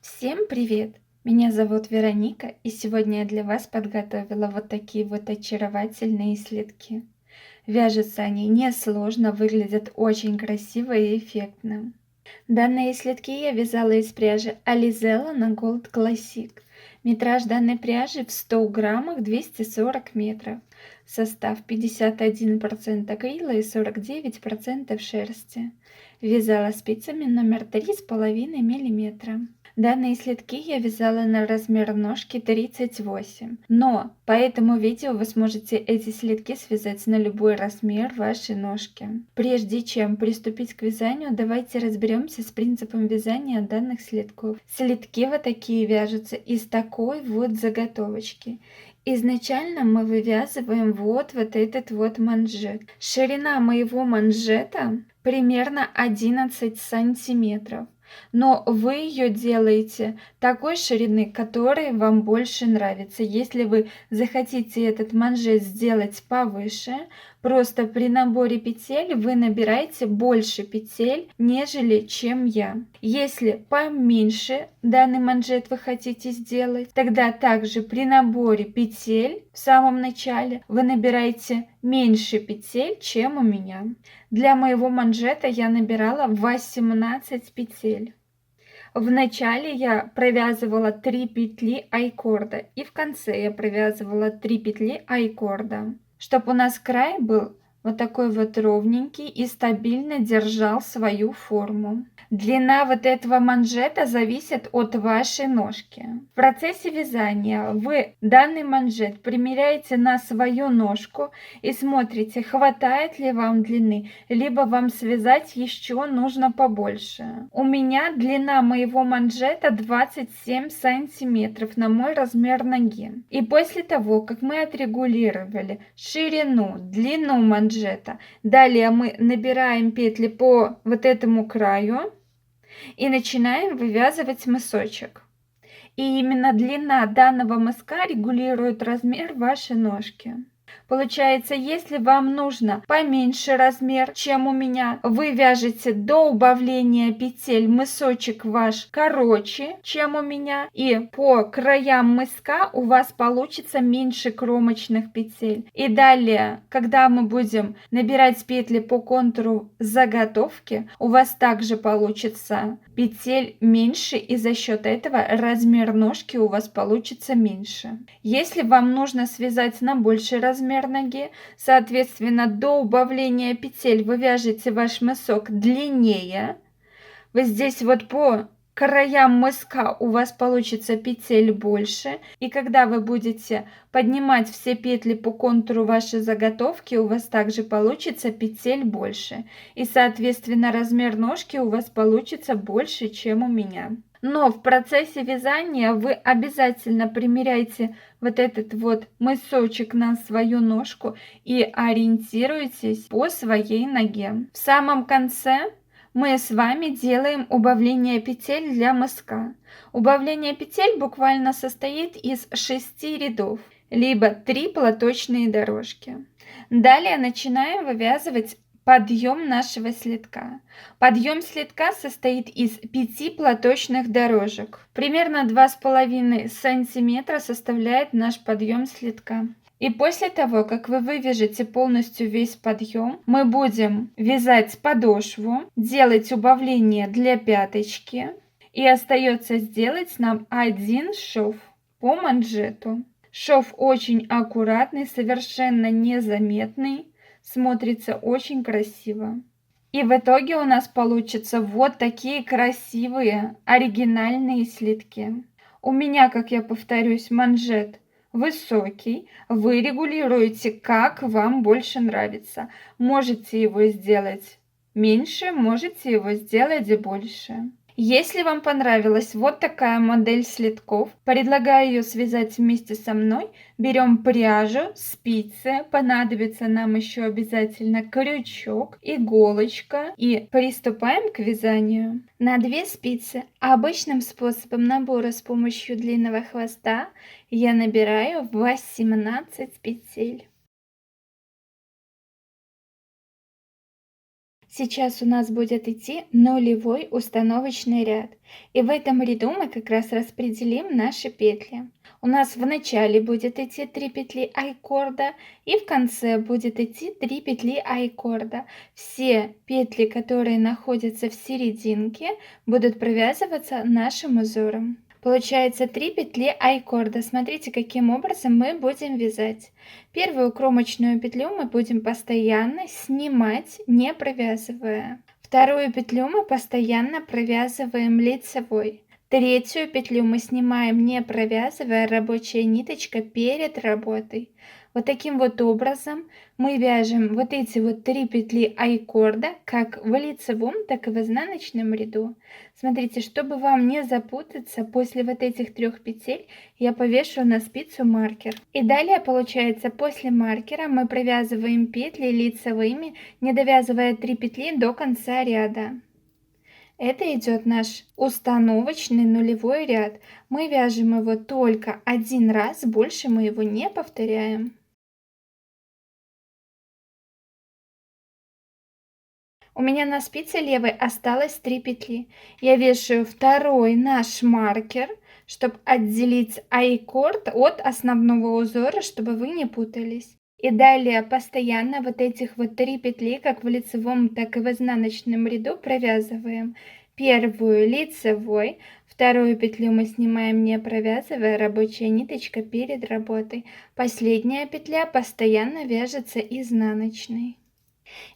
Всем привет! Меня зовут Вероника, и сегодня я для вас подготовила вот такие вот очаровательные слитки. Вяжутся они несложно, выглядят очень красиво и эффектно. Данные слитки я вязала из пряжи Alizella на Gold Classic. Метраж данной пряжи в 100 граммах 240 метров. Состав 51% акрила и 49% шерсти. Вязала спицами номер 3,5 мм. Данные слитки я вязала на размер ножки 38, но по этому видео вы сможете эти слитки связать на любой размер вашей ножки. Прежде чем приступить к вязанию, давайте разберемся с принципом вязания данных слитков. Слитки вот такие вяжутся из такой вот заготовочки. Изначально мы вывязываем вот этот вот манжет. Ширина моего манжета примерно 11 сантиметров. Но вы ее делаете такой ширины, которая вам больше нравится. Если вы захотите этот манжет сделать повыше, просто при наборе петель вы набираете больше петель, нежели чем я. Если поменьше данный манжет вы хотите сделать, тогда также при наборе петель в самом начале вы набираете меньше петель, чем у меня. Для моего манжета я набирала 18 петель. В начале я провязывала 3 петли айкорда, и в конце я провязывала 3 петли айкорда, чтобы у нас край был вот такой вот ровненький и стабильно держал свою форму. Длина вот этого манжета зависит от вашей ножки. В процессе вязания вы данный манжет примеряете на свою ножку и смотрите, хватает ли вам длины, либо вам связать еще нужно побольше. У меня длина моего манжета 27 сантиметров на мой размер ноги. И после того, как мы отрегулировали ширину, длину манжета, далее мы набираем петли по вот этому краю и начинаем вывязывать мысочек. И именно длина данного мыска регулирует размер вашей ножки. Получается, если вам нужно поменьше размер, чем у меня, вы вяжете до убавления петель мысочек ваш короче, чем у меня, и по краям мыска у вас получится меньше кромочных петель. И далее, когда мы будем набирать петли по контуру заготовки, у вас также получится петель меньше, и за счет этого размер ножки у вас получится меньше. Если вам нужно связать на больший размер ноги, соответственно, до убавления петель вы вяжете ваш мысок длиннее. Вот здесь вот по краям мыска у вас получится петель больше, и когда вы будете поднимать все петли по контуру вашей заготовки, у вас также получится петель больше, и соответственно размер ножки у вас получится больше, чем у меня. Но в процессе вязания вы обязательно примеряйте вот этот вот мысочек на свою ножку и ориентируйтесь по своей ноге. В самом конце мы с вами делаем убавление петель для мыска. Убавление петель буквально состоит из 6 рядов, либо 3 платочные дорожки. Далее начинаем вывязывать подъем нашего слитка. Подъем слитка состоит из 5 платочных дорожек. Примерно 2,5 сантиметра составляет наш подъем слитка. И после того, как вы вывяжете полностью весь подъем, мы будем вязать подошву, делать убавление для пяточки. И остается сделать нам один шов по манжету. Шов очень аккуратный, совершенно незаметный, смотрится очень красиво. И в итоге у нас получатся вот такие красивые оригинальные слитки. У меня, как я повторюсь, манжет высокий, вы регулируете, как вам больше нравится. Можете его сделать меньше, можете его сделать больше. Если вам понравилась вот такая модель слитков, предлагаю ее связать вместе со мной. Берем пряжу, спицы, понадобится нам еще обязательно крючок, иголочка, и приступаем к вязанию. На 2 спицы обычным способом набора с помощью длинного хвоста я набираю 18 петель. Сейчас у нас будет идти нулевой установочный ряд. И в этом ряду мы как раз распределим наши петли. У нас в начале будет идти 3 петли айкорда и в конце будет идти 3 петли айкорда. Все петли, которые находятся в серединке, будут провязываться нашим узором. Получается 3 петли айкорда. Смотрите, каким образом мы будем вязать. Первую кромочную петлю мы будем постоянно снимать, не провязывая. Вторую петлю мы постоянно провязываем лицевой. Третью петлю мы снимаем, не провязывая, рабочая ниточка перед работой. Вот таким вот образом мы вяжем вот эти вот 3 петли айкорда как в лицевом, так и в изнаночном ряду. Смотрите, чтобы вам не запутаться, после вот этих 3 петель я повешу на спицу маркер. И далее получается, после маркера мы провязываем петли лицевыми, не довязывая 3 петли до конца ряда. Это идет наш установочный нулевой ряд. Мы вяжем его только один раз, больше мы его не повторяем. У меня на спице левой осталось 3 петли. Я вешаю второй наш маркер, чтобы отделить айкорд от основного узора, чтобы вы не путались. И далее постоянно вот этих вот 3 петли, как в лицевом, так и в изнаночном ряду, провязываем. Первую лицевой, вторую петлю мы снимаем, не провязывая, рабочая ниточка перед работой. Последняя петля постоянно вяжется изнаночной.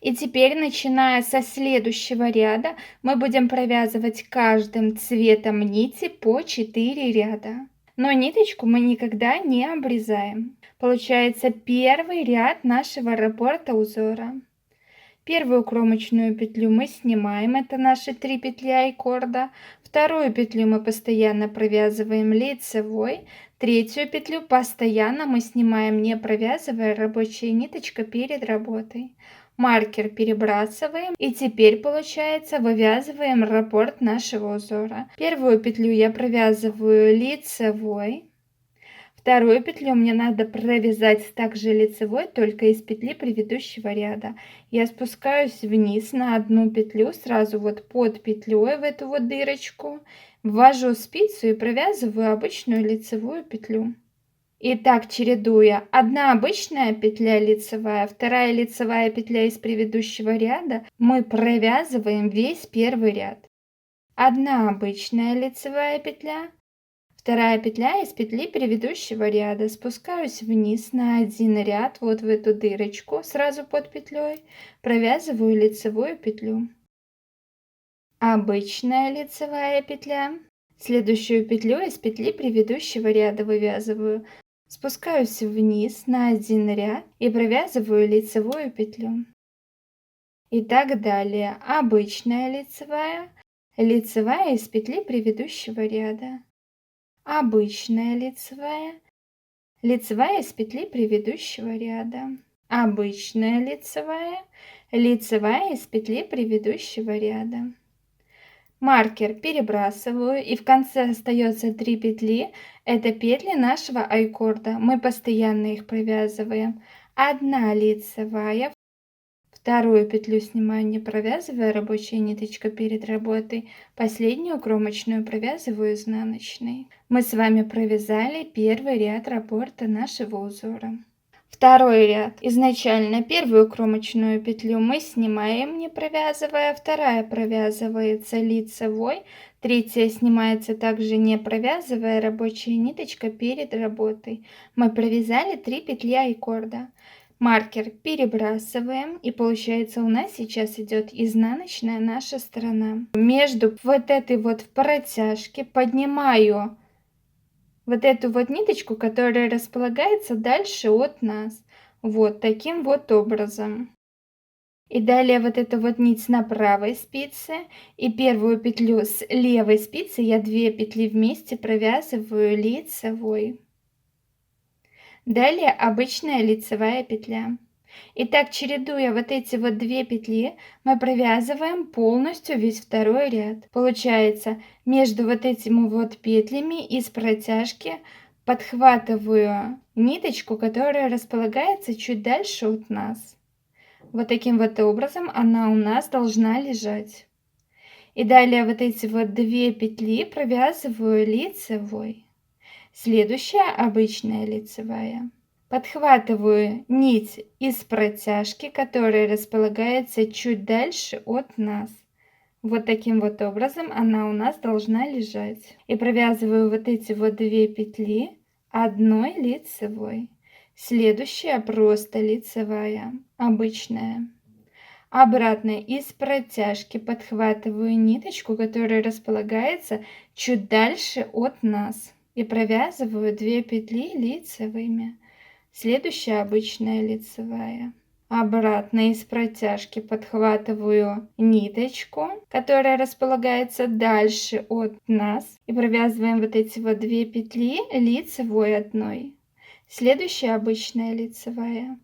И теперь, начиная со следующего ряда, мы будем провязывать каждым цветом нити по 4 ряда. Но ниточку мы никогда не обрезаем. Получается первый ряд нашего раппорта узора. Первую кромочную петлю мы снимаем, это наши 3 петли айкорда. Вторую петлю мы постоянно провязываем лицевой. Третью петлю постоянно мы снимаем, не провязывая, рабочая ниточка перед работой. Маркер перебрасываем, и теперь получается вывязываем раппорт нашего узора. Первую петлю я провязываю лицевой. Вторую петлю мне надо провязать также лицевой, только из петли предыдущего ряда. Я спускаюсь вниз на одну петлю, сразу вот под петлей в эту вот дырочку, ввожу спицу и провязываю обычную лицевую петлю. И так чередуя, одна обычная петля лицевая, вторая лицевая петля из предыдущего ряда, мы провязываем весь первый ряд. Одна обычная лицевая петля, вторая петля из петли предыдущего ряда. Спускаюсь вниз на один ряд, вот в эту дырочку, сразу под петлей, провязываю лицевую петлю. Обычная лицевая петля. Следующую петлю из петли предыдущего ряда вывязываю. Спускаюсь вниз на один ряд и провязываю лицевую петлю. И так далее. Обычная лицевая, лицевая из петли предыдущего ряда. Обычная лицевая, лицевая из петли предыдущего ряда. Обычная лицевая, лицевая из петли предыдущего ряда. Маркер перебрасываю, и в конце остается 3 петли. Это петли нашего айкорда. Мы постоянно их провязываем. Одна лицевая, вторую петлю снимаю, не провязывая, рабочая ниточка перед работой. Последнюю кромочную провязываю изнаночной. Мы с вами провязали первый ряд раппорта нашего узора. Второй ряд. Изначально первую кромочную петлю мы снимаем, не провязывая, вторая провязывается лицевой, третья снимается также не провязывая, рабочая ниточка перед работой. Мы провязали 3 петли айкорда. Маркер перебрасываем, и получается у нас сейчас идет изнаночная наша сторона. Между вот этой вот в протяжке поднимаю вот эту вот ниточку, которая располагается дальше от нас. Вот таким вот образом. И далее вот эту вот нить на правой спице и первую петлю с левой спицы я 2 петли вместе провязываю лицевой. Далее обычная лицевая петля. И так, чередуя вот эти вот 2 петли, мы провязываем полностью весь второй ряд. Получается, между вот этими вот петлями из протяжки подхватываю ниточку, которая располагается чуть дальше от нас. Вот таким вот образом она у нас должна лежать. И далее вот эти вот 2 петли провязываю лицевой. Следующая обычная лицевая. Подхватываю нить из протяжки, которая располагается чуть дальше от нас. Вот таким вот образом она у нас должна лежать. И провязываю вот эти вот 2 петли одной лицевой. Следующая просто лицевая, обычная. Обратно из протяжки подхватываю ниточку, которая располагается чуть дальше от нас. И провязываю 2 петли лицевыми. Следующая обычная лицевая. Обратно из протяжки подхватываю ниточку, которая располагается дальше от нас. И провязываем вот эти вот 2 петли лицевой одной. Следующая обычная лицевая.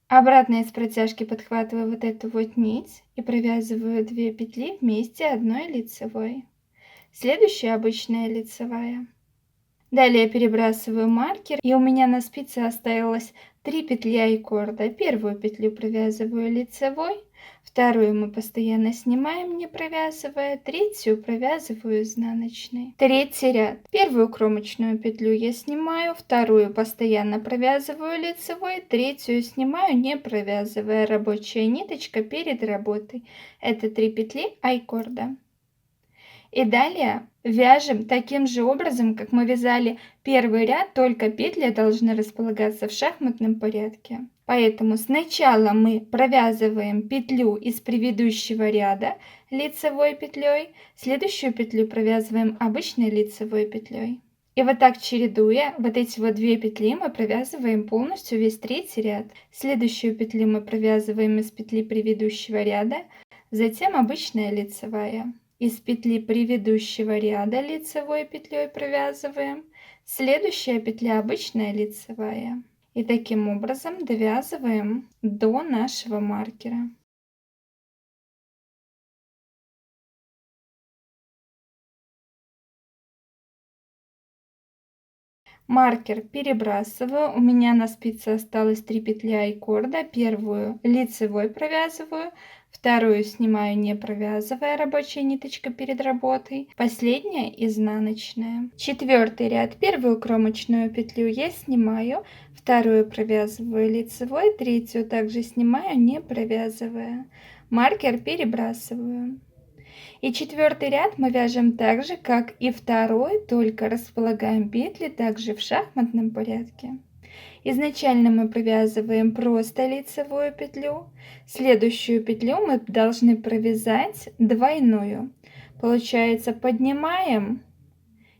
Обратно из протяжки подхватываю вот эту вот нить и провязываю 2 петли вместе одной лицевой. Следующая обычная лицевая. Далее перебрасываю маркер, и у меня на спице осталось 3 петли айкорда. Первую петлю провязываю лицевой, вторую мы постоянно снимаем, не провязывая, третью провязываю изнаночной. Третий ряд. Первую кромочную петлю я снимаю, вторую постоянно провязываю лицевой, третью снимаю, не провязывая, рабочая ниточка перед работой. Это 3 петли айкорда. И далее вяжем таким же образом, как мы вязали первый ряд, только петли должны располагаться в шахматном порядке. Поэтому сначала мы провязываем петлю из предыдущего ряда лицевой петлей, следующую петлю провязываем обычной лицевой петлей. И вот так чередуя, вот эти вот 2 петли мы провязываем полностью весь третий ряд. Следующую петлю мы провязываем из петли предыдущего ряда, затем обычная лицевая. Из петли предыдущего ряда лицевой петлей провязываем. Следующая петля обычная лицевая. И таким образом довязываем до нашего маркера. Маркер перебрасываю. У меня на спице осталось 3 петли айкорда. Первую лицевой провязываю, вторую снимаю, не провязывая, рабочая ниточка перед работой. Последняя изнаночная. Четвертый ряд. Первую кромочную петлю я снимаю, вторую провязываю лицевой, третью также снимаю, не провязывая. Маркер перебрасываю. И четвертый ряд мы вяжем так же, как и второй, только располагаем петли также в шахматном порядке. Изначально мы провязываем просто лицевую петлю. Следующую петлю мы должны провязать двойную. Получается, поднимаем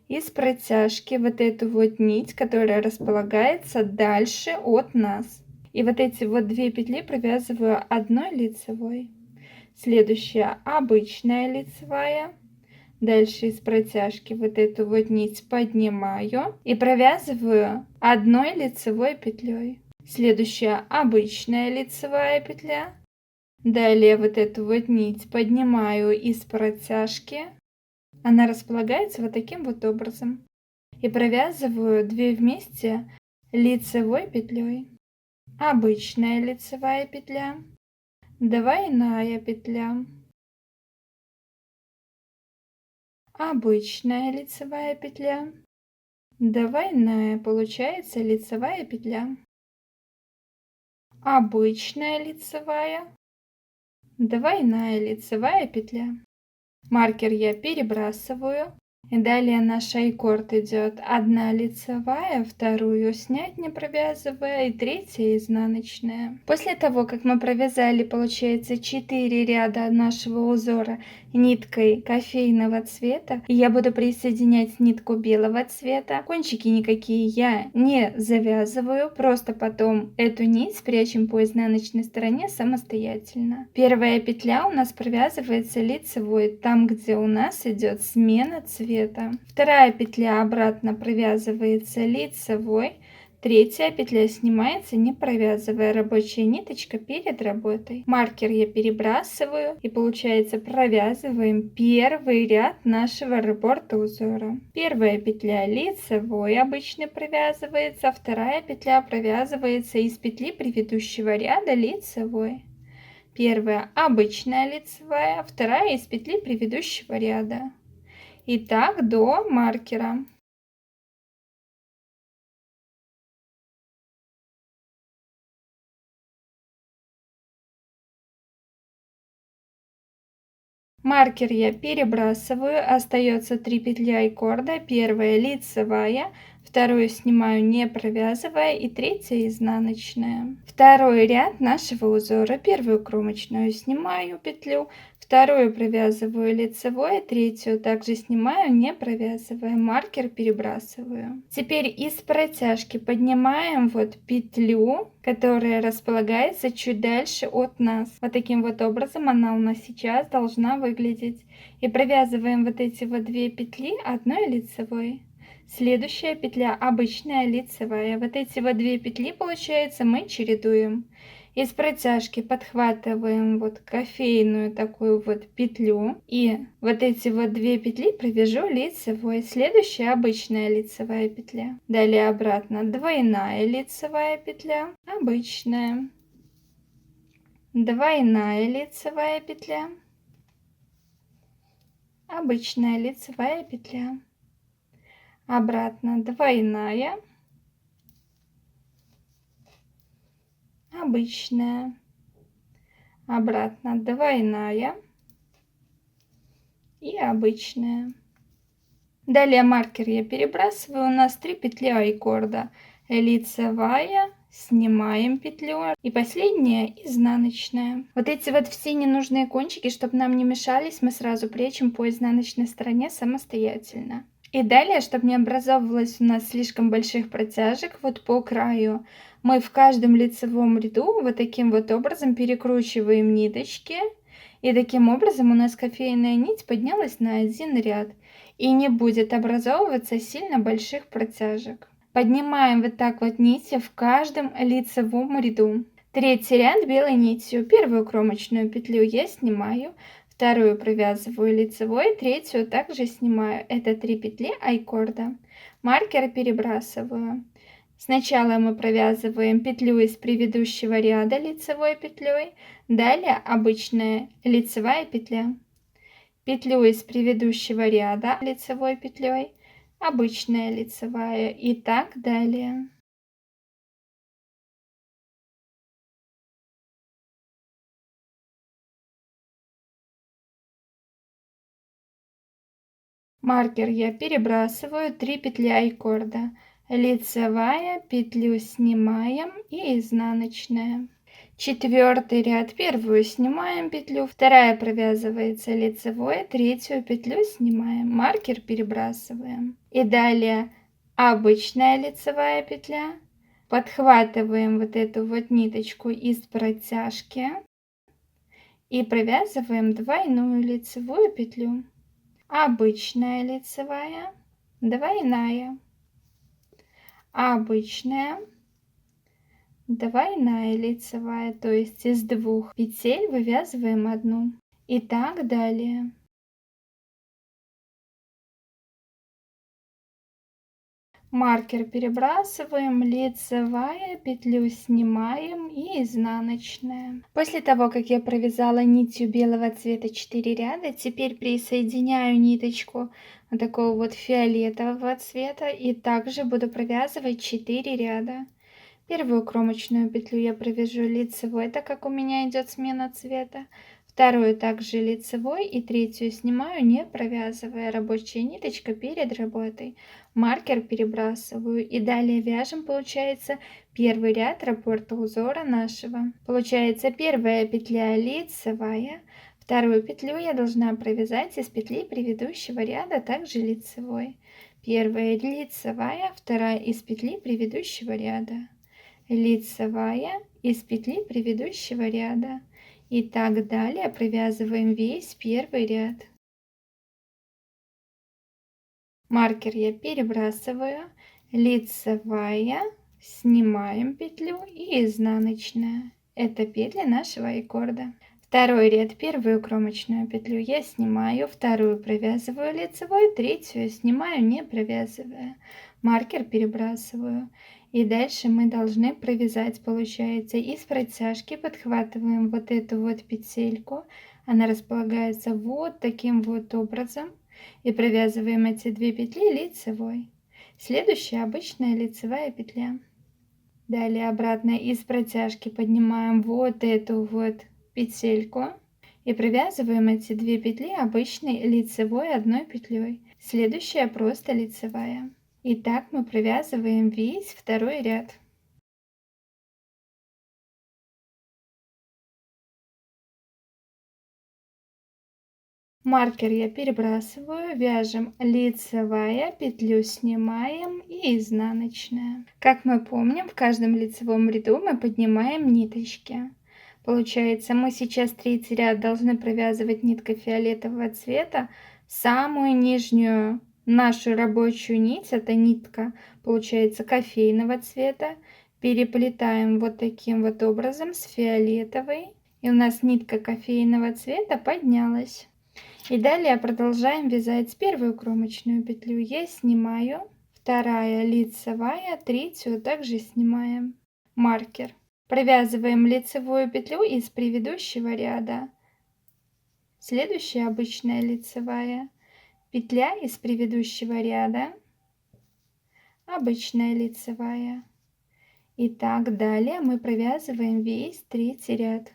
из протяжки вот эту вот нить, которая располагается дальше от нас. И вот эти вот 2 петли провязываю одной лицевой. Следующая обычная лицевая. Дальше из протяжки вот эту вот нить поднимаю и провязываю одной лицевой петлей. Следующая обычная лицевая петля. Далее вот эту вот нить поднимаю из протяжки. Она располагается вот таким вот образом. И провязываю 2 вместе лицевой петлей. Обычная лицевая петля. Двойная петля. Обычная лицевая петля. Двойная, получается лицевая петля. Обычная лицевая. Двойная лицевая петля. Маркер я перебрасываю. И далее наш айкорд идет одна лицевая, вторую снять не провязывая, и третья изнаночная. После того, как мы провязали, получается, 4 ряда нашего узора ниткой кофейного цвета, я буду присоединять нитку белого цвета. Кончики никакие я не завязываю, просто потом эту нить спрячем по изнаночной стороне самостоятельно. Первая петля у нас провязывается лицевой, там где у нас идет смена цвета. Вторая петля обратно провязывается лицевой. Третья петля снимается, не провязывая, рабочая ниточка перед работой. Маркер я перебрасываю и получается провязываем первый ряд нашего раппорта узора. Первая петля лицевой обычно провязывается, вторая петля провязывается из петли предыдущего ряда лицевой. Первая обычная лицевая, вторая из петли предыдущего ряда. И так до маркера. Маркер я перебрасываю, остается 3 петли айкорда, первая лицевая, вторую снимаю не провязывая и третья изнаночная. Второй ряд нашего узора, первую кромочную снимаю петлю, вторую провязываю лицевой, третью также снимаю не провязывая, маркер перебрасываю. Теперь из протяжки поднимаем вот петлю, которая располагается чуть дальше от нас. Вот таким вот образом она у нас сейчас должна выглядеть. И провязываем вот эти вот 2 петли одной лицевой. Следующая петля обычная лицевая. Вот эти вот 2 петли, получается, мы чередуем. Из протяжки подхватываем вот кофейную такую вот петлю. И вот эти вот 2 петли провяжу лицевой. Следующая обычная лицевая петля. Далее обратно двойная лицевая петля. Обычная. Двойная лицевая петля. Обычная лицевая петля. Обратно двойная. Обычная. Обратно двойная и обычная. Далее маркер я перебрасываю, у нас 3 петли айкорда, лицевая, снимаем петлю и последняя изнаночная. Вот эти вот все ненужные кончики, чтобы нам не мешались, мы сразу прячем по изнаночной стороне самостоятельно. И далее, чтобы не образовывалось у нас слишком больших протяжек вот по краю, мы в каждом лицевом ряду вот таким вот образом перекручиваем ниточки. И таким образом у нас кофейная нить поднялась на один ряд. И не будет образовываться сильно больших протяжек. Поднимаем вот так вот нити в каждом лицевом ряду. Третий ряд белой нитью. Первую кромочную петлю я снимаю. Вторую провязываю лицевой, третью также снимаю. Это 3 петли айкорда. Маркер перебрасываю. Сначала мы провязываем петлю из предыдущего ряда лицевой петлей, далее обычная лицевая петля, петлю из предыдущего ряда лицевой петлей, обычная лицевая и так далее. Маркер я перебрасываю 3 петли айкорда, лицевая, петлю снимаем и изнаночная. Четвертый ряд, первую снимаем петлю, вторая провязывается лицевой, третью петлю снимаем, маркер перебрасываем. И далее обычная лицевая петля, подхватываем вот эту вот ниточку из протяжки и провязываем двойную лицевую петлю. Обычная лицевая, двойная, обычная, двойная лицевая, то есть из 2 петель вывязываем одну и так далее. Маркер перебрасываем, лицевая, петлю снимаем и изнаночная. После того, как я провязала нитью белого цвета 4 ряда, теперь присоединяю ниточку вот такого вот фиолетового цвета и также буду провязывать 4 ряда. Первую кромочную петлю я провяжу лицевой, так как у меня идет смена цвета. Вторую также лицевой и третью снимаю, не провязывая, рабочая ниточка перед работой. Маркер перебрасываю и далее вяжем, получается, первый ряд раппорта узора нашего. Получается первая петля лицевая, вторую петлю я должна провязать из петли предыдущего ряда, также лицевой. Первая лицевая, вторая из петли предыдущего ряда. Лицевая из петли предыдущего ряда и так далее провязываем весь первый ряд. Маркер я перебрасываю, лицевая, снимаем петлю и изнаночная. Это петли нашего айкорда. Второй ряд, первую кромочную петлю я снимаю, вторую провязываю лицевой, третью снимаю, не провязывая. Маркер перебрасываю. И дальше мы должны провязать, получается, из протяжки подхватываем вот эту вот петельку. Она располагается вот таким вот образом. И провязываем эти 2 петли лицевой. Следующая обычная лицевая петля. Далее обратно из протяжки поднимаем вот эту вот петельку. И провязываем эти 2 петли обычной лицевой одной петлей. Следующая просто лицевая. И так мы провязываем весь второй ряд. Маркер я перебрасываю, вяжем лицевая, петлю снимаем и изнаночная. Как мы помним, в каждом лицевом ряду мы поднимаем ниточки. Получается, мы сейчас третий ряд должны провязывать ниткой фиолетового цвета. Самую нижнюю нашу рабочую нить, это нитка, получается, кофейного цвета. Переплетаем вот таким вот образом с фиолетовой. И у нас нитка кофейного цвета поднялась. И далее продолжаем вязать первую кромочную петлю. Я снимаю, вторая лицевая, третью также снимаем. Маркер. Провязываем лицевую петлю из предыдущего ряда. Следующая обычная лицевая петля из предыдущего ряда, обычная лицевая. И так далее мы провязываем весь третий ряд.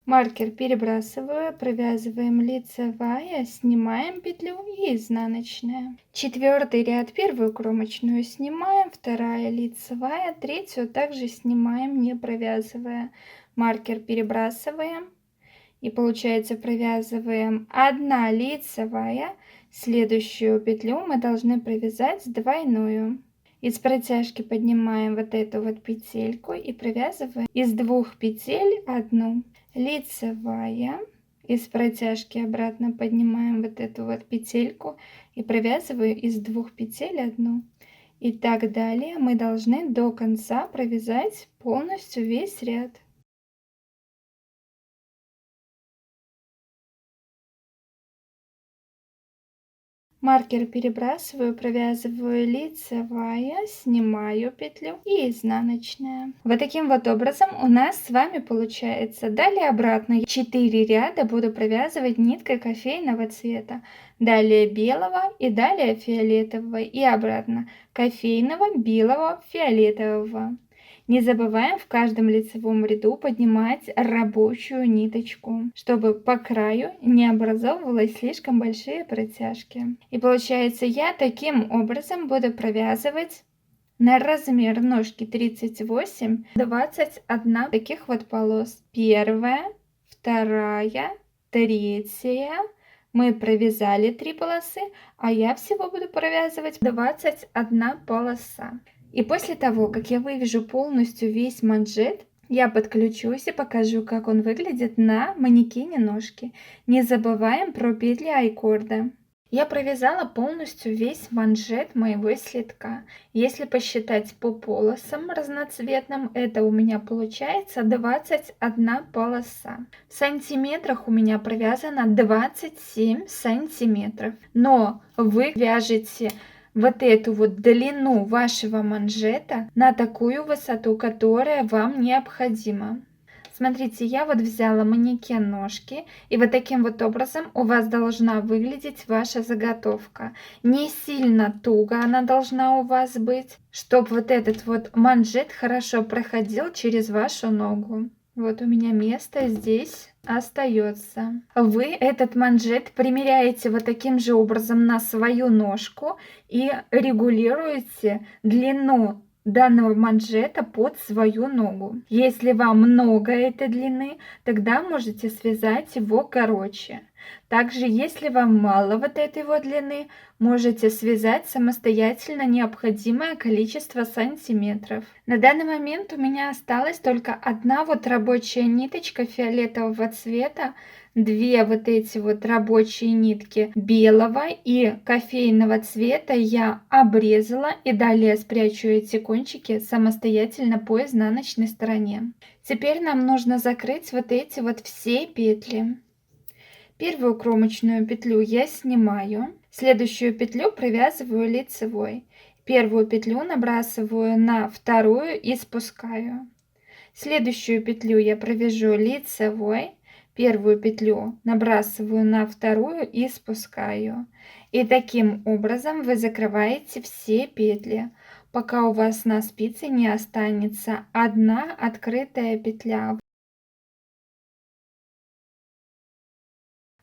Маркер перебрасываю, провязываем лицевая, снимаем петлю и изнаночная. Четвертый ряд, первую кромочную снимаем, вторая лицевая, третью также снимаем, не провязывая. Маркер перебрасываем и получается провязываем 1 лицевая, следующую петлю мы должны провязать двойную. Из протяжки поднимаем вот эту вот петельку и провязываем из 2 петель 1 лицевая. Из протяжки обратно поднимаем вот эту вот петельку и провязываю из 2 петель 1. И так далее мы должны до конца провязать полностью весь ряд. Маркер перебрасываю, провязываю лицевая, снимаю петлю и изнаночная. Вот таким вот образом у нас с вами получается. Далее обратно 4 ряда буду провязывать ниткой кофейного цвета. Далее белого и далее фиолетового и обратно кофейного, белого, фиолетового. Не забываем в каждом лицевом ряду поднимать рабочую ниточку, чтобы по краю не образовывалось слишком большие протяжки. И получается, я таким образом буду провязывать на размер ножки 38 21 таких вот полос. Первая, вторая, третья. Мы провязали 3 полосы, а я всего буду провязывать 21 полоса. И после того, как я вывяжу полностью весь манжет, я подключусь и покажу, как он выглядит на манекене ножки. Не забываем про петли айкорда. Я провязала полностью весь манжет моего слитка. Если посчитать по полосам разноцветным, это у меня получается 21 полоса. В сантиметрах у меня провязано 27 сантиметров. Но вы вяжете вот эту вот длину вашего манжета на такую высоту, которая вам необходима. Смотрите, я вот взяла манекен ножки, и вот таким вот образом у вас должна выглядеть ваша заготовка. Не сильно туго она должна у вас быть, чтобы вот этот вот манжет хорошо проходил через вашу ногу. Вот у меня место здесь остается. Вы этот манжет примеряете вот таким же образом на свою ножку и регулируете длину данного манжета под свою ногу. Если вам много этой длины, тогда можете связать его короче. Также, если вам мало вот этой вот длины, можете связать самостоятельно необходимое количество сантиметров. На данный момент у меня осталась только одна вот рабочая ниточка фиолетового цвета, 2 вот эти вот рабочие нитки белого и кофейного цвета я обрезала и далее спрячу эти кончики самостоятельно по изнаночной стороне. Теперь нам нужно закрыть вот эти вот все петли. Первую кромочную петлю я снимаю, следующую петлю провязываю лицевой. Первую петлю набрасываю на вторую и спускаю. Следующую петлю я провяжу лицевой, первую петлю набрасываю на вторую и спускаю. И таким образом вы закрываете все петли, пока у вас на спице не останется одна открытая петля.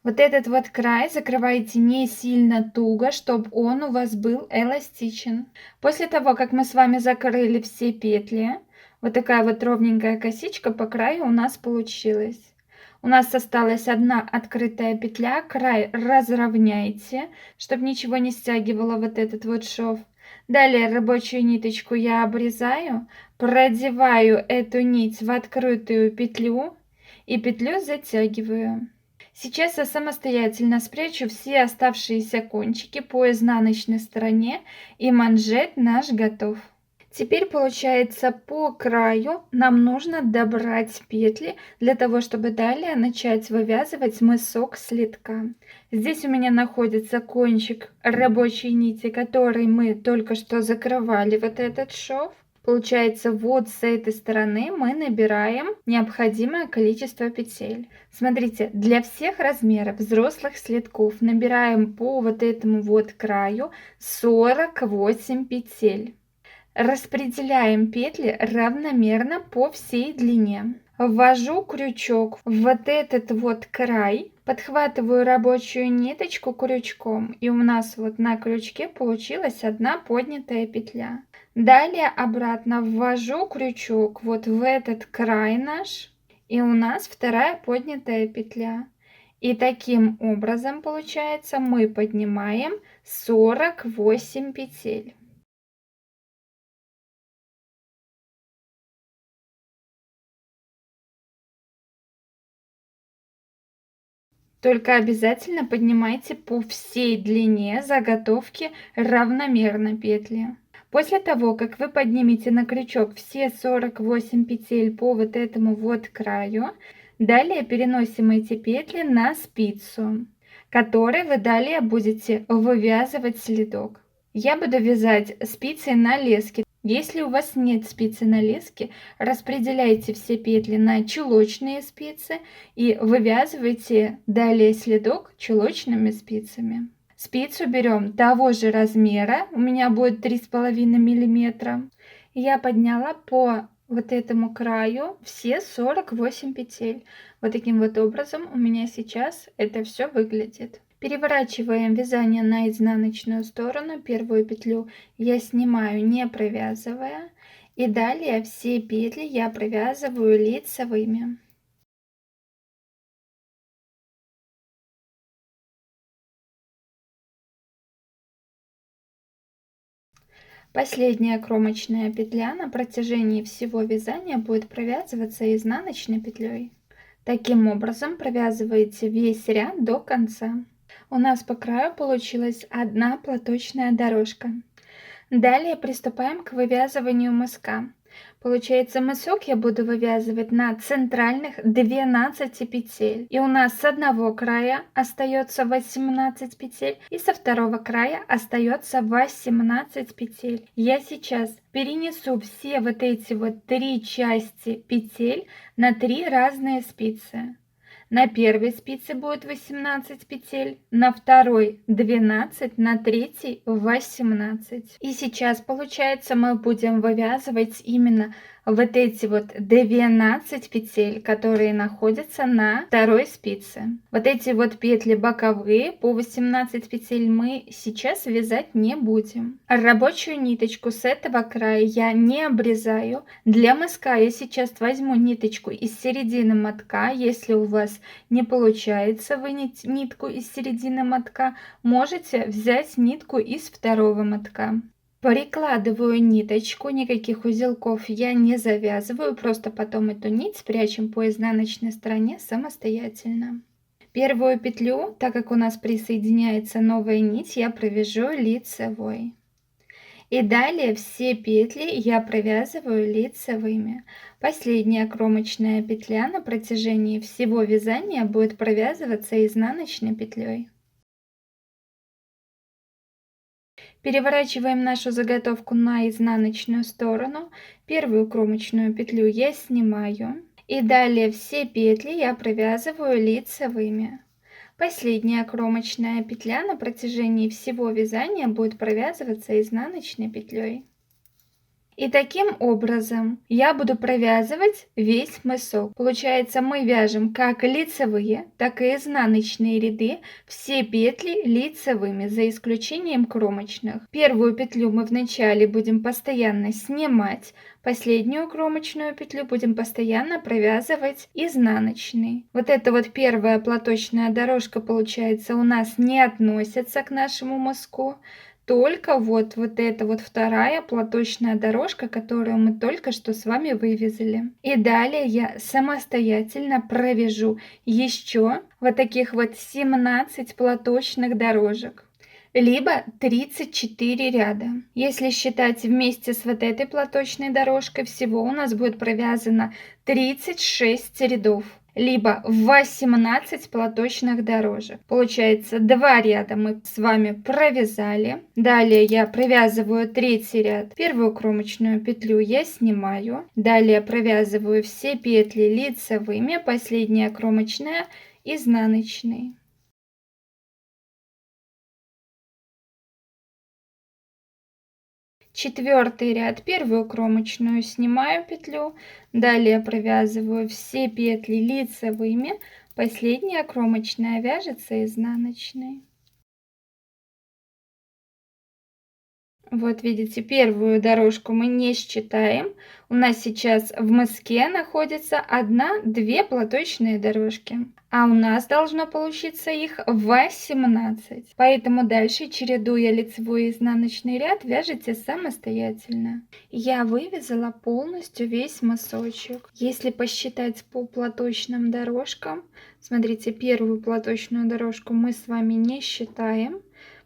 Вот этот вот край закрывайте не сильно туго, чтобы он у вас был эластичен. После того, как мы с вами закрыли все петли, вот такая вот ровненькая косичка по краю у нас получилась. У нас осталась одна открытая петля, край разровняйте, чтобы ничего не стягивало вот этот вот шов. Далее рабочую ниточку я обрезаю, продеваю эту нить в открытую петлю и петлю затягиваю. Сейчас я самостоятельно спрячу все оставшиеся кончики по изнаночной стороне, и манжет наш готов. Теперь получается по краю нам нужно добрать петли для того, чтобы далее начать вывязывать мысок слитка. Здесь у меня находится кончик рабочей нити, который мы только что закрывали вот этот шов. Получается, вот с этой стороны мы набираем необходимое количество петель. Смотрите, для всех размеров взрослых слитков набираем по вот этому вот краю 48 петель. Распределяем петли равномерно по всей длине. Ввожу крючок в вот этот вот край, подхватываю рабочую ниточку крючком, и у нас вот на крючке получилась одна поднятая петля. Далее обратно ввожу крючок вот в этот край наш, и у нас вторая поднятая петля. И таким образом получается мы поднимаем 48 петель. Только обязательно поднимайте по всей длине заготовки равномерно петли. После того, как вы поднимете на крючок все 48 петель по вот этому вот краю, далее переносим эти петли на спицу, которой вы далее будете вывязывать следок. Я буду вязать спицей на леске. Если у вас нет спицы на леске, распределяйте все петли на чулочные спицы и вывязывайте далее следок чулочными спицами. Спицу берем того же размера, у меня будет 3,5 мм. Я подняла по вот этому краю все 48 петель. Вот таким вот образом у меня сейчас это все выглядит. Переворачиваем вязание на изнаночную сторону. Первую петлю я снимаю, не провязывая. И далее все петли я провязываю лицевыми. Последняя кромочная петля на протяжении всего вязания будет провязываться изнаночной петлей. Таким образом провязываете весь ряд до конца. У нас по краю получилась одна платочная дорожка. Далее приступаем к вывязыванию мыска. Получается, мысок я буду вывязывать на центральных 12 петель. И у нас с одного края остается 18 петель, и со второго края остается 18 петель. Я сейчас перенесу все вот эти вот три части петель на три разные спицы. На первой спице будет 18 петель, на второй 12, на третьей 18. И сейчас получается мы будем вывязывать именно вот эти вот 12 петель, которые находятся на второй спице. Вот эти вот петли боковые по 18 петель мы сейчас вязать не будем. Рабочую ниточку с этого края я не обрезаю. Для мыска я сейчас возьму ниточку из середины мотка. Если у вас не получается вынять нитку из середины мотка, можете взять нитку из второго мотка. Прикладываю ниточку, никаких узелков я не завязываю, просто потом эту нить спрячем по изнаночной стороне самостоятельно. Первую петлю, так как у нас присоединяется новая нить, я провяжу лицевой. И далее все петли я провязываю лицевыми. Последняя кромочная петля на протяжении всего вязания будет провязываться изнаночной петлей. Переворачиваем нашу заготовку на изнаночную сторону. Первую кромочную петлю я снимаю. И далее все петли я провязываю лицевыми. Последняя кромочная петля на протяжении всего вязания будет провязываться изнаночной петлей. И таким образом я буду провязывать весь мысок. Получается, мы вяжем как лицевые, так и изнаночные ряды, все петли лицевыми, за исключением кромочных. Первую петлю мы вначале будем постоянно снимать, последнюю кромочную петлю будем постоянно провязывать изнаночной. Вот эта вот первая платочная дорожка, получается, у нас не относится к нашему мыску. Только вот эта вот вторая платочная дорожка, которую мы только что с вами вывязали. И далее я самостоятельно провяжу еще вот таких вот 17 платочных дорожек, либо 34 ряда. Если считать вместе с вот этой платочной дорожкой, всего у нас будет провязано 36 рядов, либо 18 платочных дорожек. Получается, 2 ряда мы с вами провязали. Далее я провязываю третий ряд. Первую кромочную петлю я снимаю. Далее провязываю все петли лицевыми, последняя кромочная изнаночной. Четвертый ряд, первую кромочную снимаю петлю, далее провязываю все петли лицевыми, последняя кромочная вяжется изнаночной. Вот видите, первую дорожку мы не считаем. У нас сейчас в мыске находится 1-2 платочные дорожки, а у нас должно получиться их 18. Поэтому дальше, чередуя лицевой и изнаночный ряд, вяжите самостоятельно. Я вывязала полностью весь мысочек. Если посчитать по платочным дорожкам, смотрите, первую платочную дорожку мы с вами не считаем.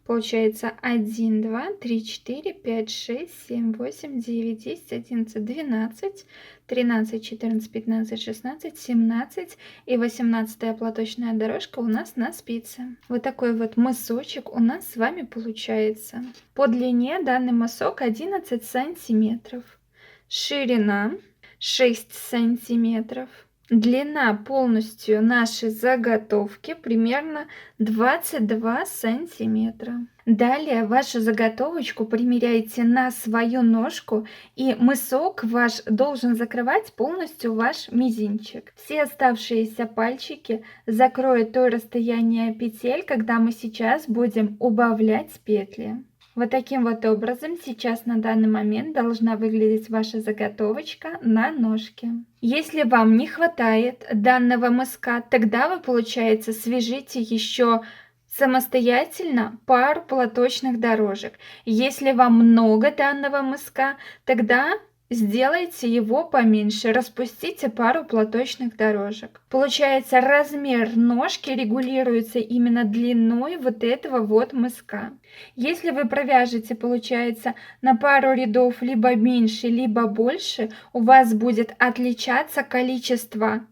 Получается 1, 2, 3, 4, 5, 6, 7, 8, 9, 10, 11, 12, 13, 14, 15, 16, 17 и 18 платочная дорожка у нас на спице. Вот такой вот мысочек у нас с вами получается. По длине данный мысок 11 сантиметров. Ширина 6 сантиметров. Длина полностью нашей заготовки примерно 22 сантиметра. Далее вашу заготовочку примеряйте на свою ножку, и мысок ваш должен закрывать полностью ваш мизинчик. Все оставшиеся пальчики закроют то расстояние петель, когда мы сейчас будем убавлять петли. Вот таким вот образом сейчас на данный момент должна выглядеть ваша заготовочка на ножке. Если вам не хватает данного мыска, тогда вы, получается, свяжите еще самостоятельно пару платочных дорожек. Если вам много данного мыска, тогда сделайте его поменьше, распустите пару платочных дорожек. Получается, размер ножки регулируется именно длиной вот этого вот мыска. Если вы провяжете, получается, на пару рядов либо меньше, либо больше, у вас будет отличаться количество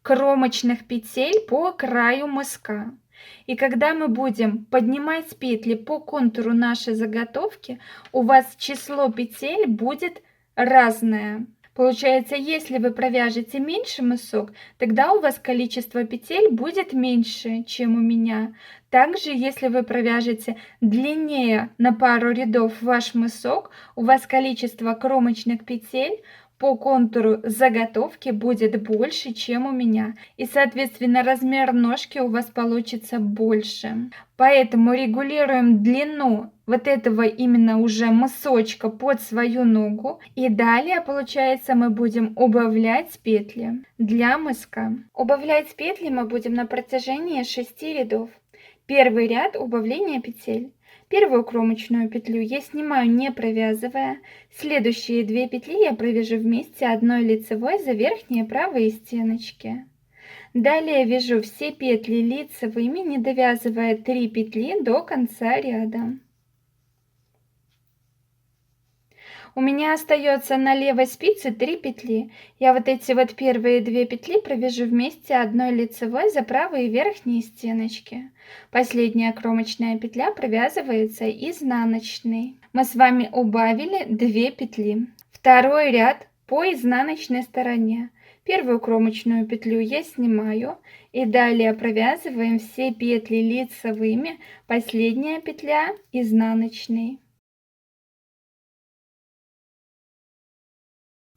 кромочных петель по краю мыска. И когда мы будем поднимать петли по контуру нашей заготовки, у вас число петель будет разное. Получается, если вы провяжете меньше мысок, тогда у вас количество петель будет меньше, чем у меня. Также, если вы провяжете длиннее на пару рядов ваш мысок, у вас количество кромочных петель по контуру заготовки будет больше, чем у меня. И, соответственно, размер ножки у вас получится больше. Поэтому регулируем длину вот этого именно уже мысочка под свою ногу. И далее, получается, мы будем убавлять петли для мыска. Убавлять петли мы будем на протяжении 6 рядов. Первый ряд убавления петель. Первую кромочную петлю я снимаю, не провязывая. Следующие 2 петли я провяжу вместе одной лицевой за верхние правые стеночки. Далее вяжу все петли лицевыми, не довязывая 3 петли до конца ряда. У меня остается на левой спице 3 петли. Я вот эти вот первые 2 петли провяжу вместе одной лицевой за правые верхние стеночки. Последняя кромочная петля провязывается изнаночной. Мы с вами убавили 2 петли. Второй ряд по изнаночной стороне. Первую кромочную петлю я снимаю и далее провязываем все петли лицевыми, последняя петля изнаночной.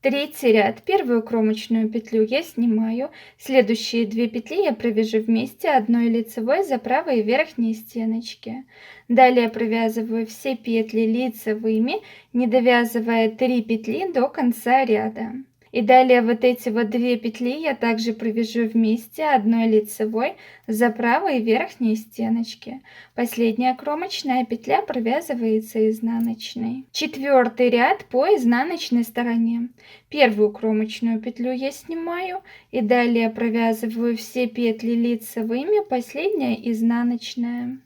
Третий ряд. Первую кромочную петлю я снимаю, следующие 2 петли я провяжу вместе одной лицевой за правые верхние стеночки. Далее провязываю все петли лицевыми, не довязывая 3 петли до конца ряда. И далее вот эти вот 2 петли я также провяжу вместе одной лицевой за правые верхние стеночки. Последняя кромочная петля провязывается изнаночной. Четвертый ряд по изнаночной стороне. Первую кромочную петлю я снимаю и далее провязываю все петли лицевыми, последняя изнаночная.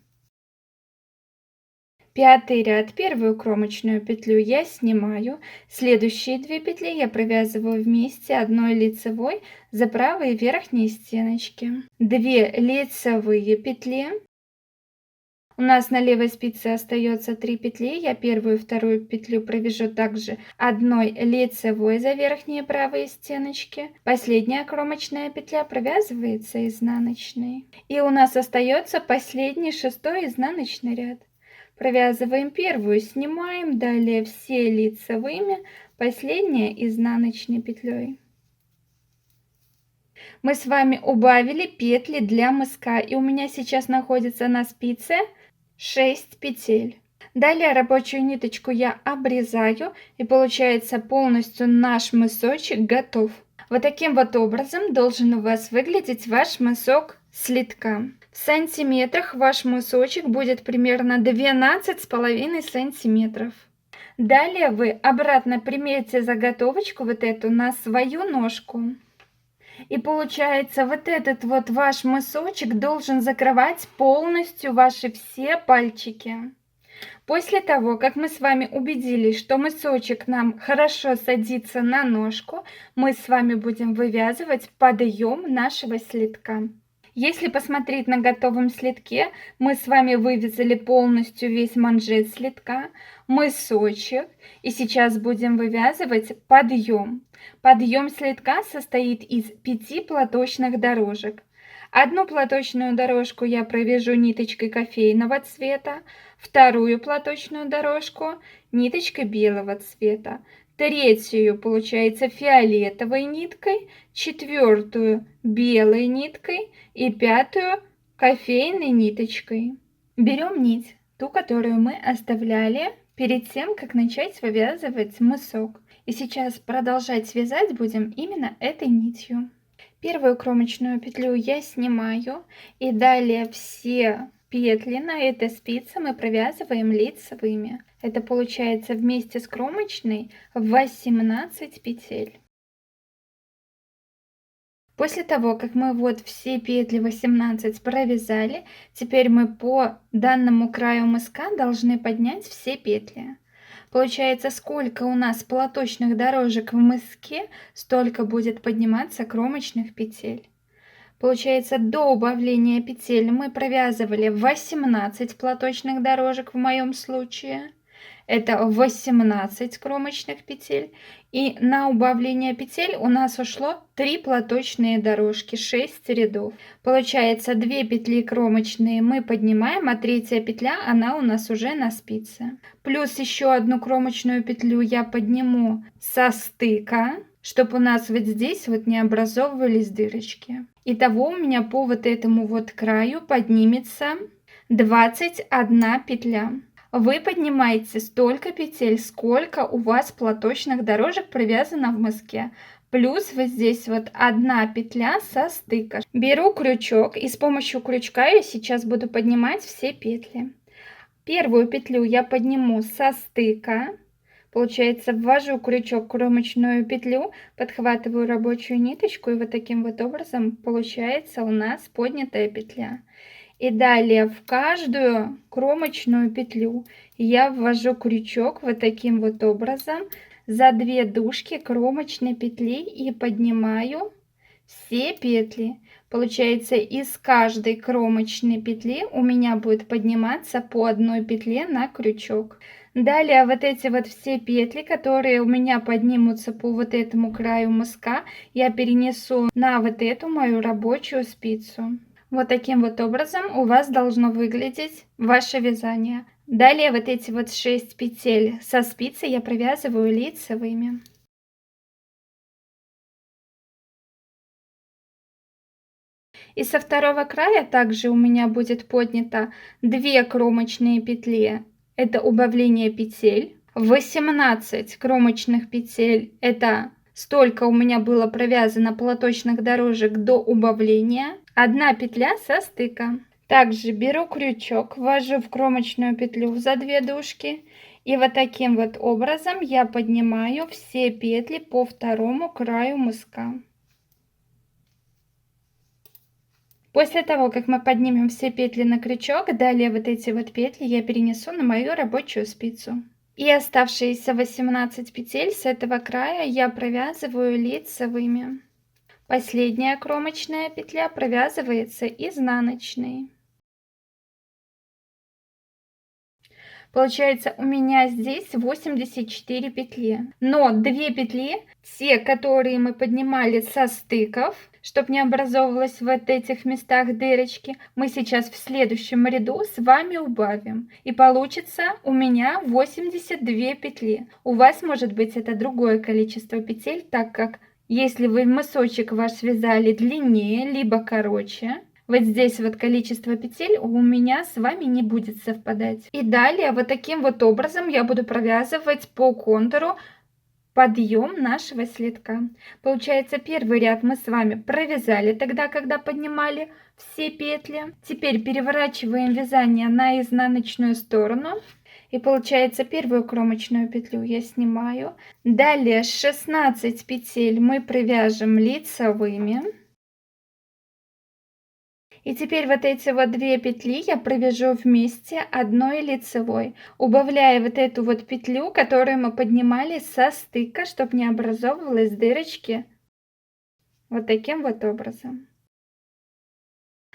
Пятый ряд. Первую кромочную петлю я снимаю, следующие 2 петли я провязываю вместе одной лицевой за правые верхние стеночки. 2 лицевые петли. У нас на левой спице остается 3 петли. Я первую и вторую петлю провяжу также одной лицевой за верхние правые стеночки. Последняя кромочная петля провязывается изнаночной. И у нас остается последний 6-й изнаночный ряд. Провязываем первую, снимаем, далее все лицевыми, последняя изнаночной петлей. Мы с вами убавили петли для мыска, и у меня сейчас находится на спице 6 петель. Далее рабочую ниточку я обрезаю, и получается полностью наш мысочек готов. Вот таким вот образом должен у вас выглядеть ваш мысок слитка. В сантиметрах ваш мысочек будет примерно 12,5 сантиметров. Далее вы обратно примерите заготовочку вот эту на свою ножку. И получается вот этот вот ваш мысочек должен закрывать полностью ваши все пальчики. После того, как мы с вами убедились, что мысочек нам хорошо садится на ножку, мы с вами будем вывязывать подъем нашего слитка. Если посмотреть на готовом слитке, мы с вами вывязали полностью весь манжет слитка, мысочек, и сейчас будем вывязывать подъем. Подъем слитка состоит из 5 платочных дорожек. Одну платочную дорожку я провяжу ниточкой кофейного цвета, вторую платочную дорожку ниточкой белого цвета, третью, получается, фиолетовой ниткой, четвертую белой ниткой и пятую кофейной ниточкой. Берем нить, ту, которую мы оставляли перед тем, как начать вывязывать мысок. И сейчас продолжать вязать будем именно этой нитью. Первую кромочную петлю я снимаю, и далее все петли на этой спице мы провязываем лицевыми. Это получается вместе с кромочной 18 петель. После того, как мы вот все петли 18 провязали, теперь мы по данному краю мыска должны поднять все петли. Получается, сколько у нас платочных дорожек в мыске, столько будет подниматься кромочных петель. Получается, до убавления петель мы провязывали 18 платочных дорожек в моем случае. Это 18 кромочных петель. И на убавление петель у нас ушло 3 платочные дорожки, 6 рядов. Получается, 2 петли кромочные мы поднимаем, а третья петля, она у нас уже на спице. Плюс еще одну кромочную петлю я подниму со стыка, чтобы у нас вот здесь вот не образовывались дырочки. Итого у меня по вот этому вот краю поднимется 21 петля. Вы поднимаете столько петель, сколько у вас платочных дорожек провязано в мыске. Плюс вот здесь вот 1 петля со стыка. Беру крючок, и с помощью крючка я сейчас буду поднимать все петли. Первую петлю я подниму со стыка. Получается, ввожу крючок в кромочную петлю, подхватываю рабочую ниточку, и вот таким вот образом получается у нас поднятая петля. И далее в каждую кромочную петлю я ввожу крючок вот таким вот образом за 2 дужки кромочной петли и поднимаю все петли. Получается, из каждой кромочной петли у меня будет подниматься по одной петле на крючок. Далее вот эти вот все петли, которые у меня поднимутся по вот этому краю мыска, я перенесу на вот эту мою рабочую спицу. Вот таким вот образом у вас должно выглядеть ваше вязание. Далее вот эти вот 6 петель со спицы я провязываю лицевыми. И со второго края также у меня будет поднято 2 кромочные петли. Это убавление петель. 18 кромочных петель. Это столько у меня было провязано платочных дорожек до убавления. 1 петля со стыка. Также беру крючок, ввожу в кромочную петлю за 2 дужки. И вот таким вот образом я поднимаю все петли по второму краю мыска. После того, как мы поднимем все петли на крючок, далее вот эти вот петли я перенесу на мою рабочую спицу. И оставшиеся 18 петель с этого края я провязываю лицевыми. Последняя кромочная петля провязывается изнаночной. Получается, у меня здесь 84 петли. Но 2 петли, те, которые мы поднимали со стыков, чтобы не образовывалось вот этих местах дырочки, мы сейчас в следующем ряду с вами убавим. И получится у меня 82 петли. У вас может быть это другое количество петель, так как если вы мысочек ваш связали длиннее, либо короче, вот здесь вот количество петель у меня с вами не будет совпадать. И далее вот таким вот образом я буду провязывать по контуру подъем нашего следка. Получается, первый ряд мы с вами провязали тогда, когда поднимали все петли. Теперь переворачиваем вязание на изнаночную сторону. И получается, первую кромочную петлю я снимаю. Далее 16 петель мы провяжем лицевыми. И теперь вот эти вот 2 петли я провяжу вместе одной лицевой, убавляя вот эту вот петлю, которую мы поднимали со стыка, чтобы не образовывалась дырочки. Вот таким вот образом.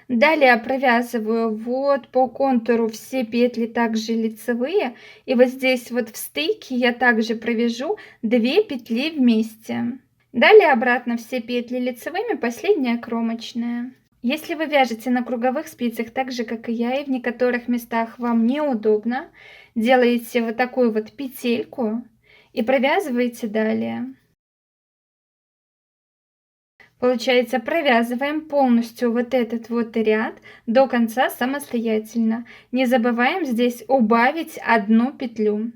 Далее провязываю вот по контуру все петли также лицевые. И вот здесь вот в стыке я также провяжу 2 петли вместе. Далее обратно все петли лицевыми, последняя кромочная. Если вы вяжете на круговых спицах так же, как и я, и в некоторых местах вам неудобно, делаете вот такую вот петельку и провязываете далее. Получается, провязываем полностью вот этот вот ряд до конца самостоятельно. Не забываем здесь убавить 1 петлю.